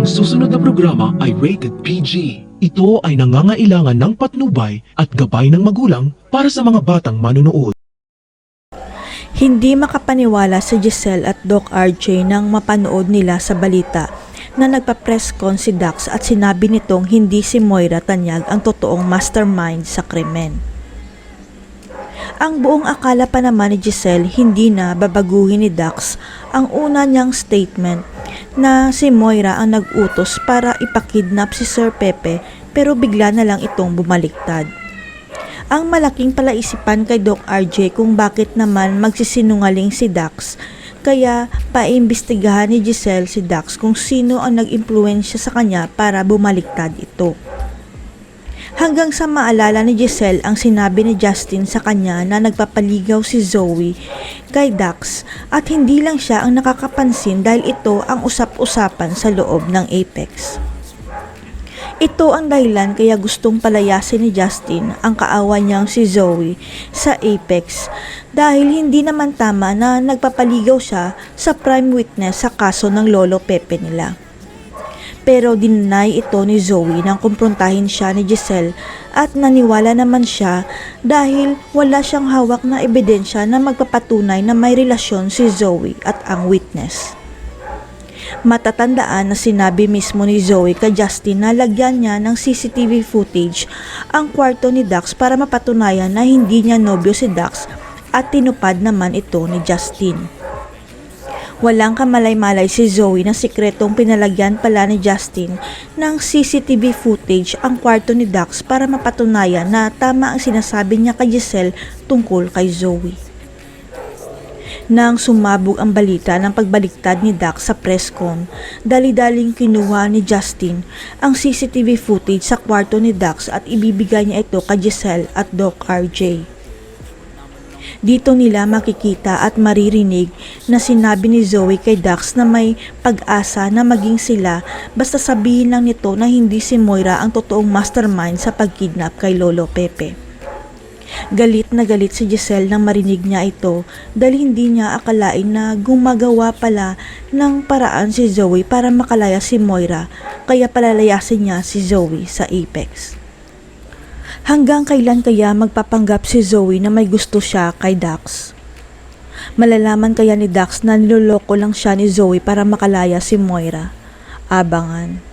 Ang susunod na programa ay rated PG. Ito ay nangangailangan ng patnubay at gabay ng magulang para sa mga batang manunood. Hindi makapaniwala si Giselle at Doc RJ nang mapanood nila sa balita na nagpa-press con si Dax at sinabi nitong hindi si Moira Tanyag ang totoong mastermind sa krimen. Ang buong akala pa naman ni Giselle hindi na babaguhin ni Dax ang una niyang statement na si Moira ang nag-utos para ipakidnap si Sir Pepe pero bigla na lang itong bumaliktad. Ang malaking palaisipan kay Doc RJ kung bakit naman magsisinungaling si Dax kaya paimbestigahan ni Giselle si Dax kung sino ang nag-impluwensya sa kanya para bumaliktad ito. Hanggang sa maalala ni Giselle ang sinabi ni Justin sa kanya na nagpapaligaw si Zoe kay Dax at hindi lang siya ang nakakapansin dahil ito ang usap-usapan sa loob ng Apex. Ito ang dahilan kaya gustong palayasin ni Justin ang kaawan niyang si Zoe sa Apex dahil hindi naman tama na nagpapaligaw siya sa prime witness sa kaso ng Lolo Pepe nila. Pero dinay ito ni Zoe nang kumprontahin siya ni Giselle at naniwala naman siya dahil wala siyang hawak na ebidensya na magpapatunay na may relasyon si Zoe at ang witness. Matatandaan na sinabi mismo ni Zoe kay Justin na lagyan niya ng CCTV footage ang kwarto ni Dax para mapatunayan na hindi niya nobyo si Dax at tinupad naman ito ni Justin. Walang kamalay-malay si Zoe na sikretong pinalagyan pala ni Justin ng CCTV footage ang kwarto ni Dax para mapatunayan na tama ang sinasabi niya kay Giselle tungkol kay Zoe. Nang sumabog ang balita ng pagbaliktad ni Dax sa press con, dali-daling kinuha ni Justin ang CCTV footage sa kwarto ni Dax at ibibigay niya ito kay Giselle at Doc RJ. Dito nila makikita at maririnig na sinabi ni Zoe kay Dax na may pag-asa na maging sila basta sabihin lang nito na hindi si Moira ang totoong mastermind sa pagkidnap kay Lolo Pepe. Galit na galit si Giselle nang marinig niya ito dahil hindi niya akalain na gumagawa pala ng paraan si Zoe para makalaya si Moira kaya palalayasin niya si Zoe sa Apex. Hanggang kailan kaya magpapanggap si Zoe na may gusto siya kay Dax? Malalaman kaya ni Dax na niloloko lang siya ni Zoe para makalaya si Moira? Abangan.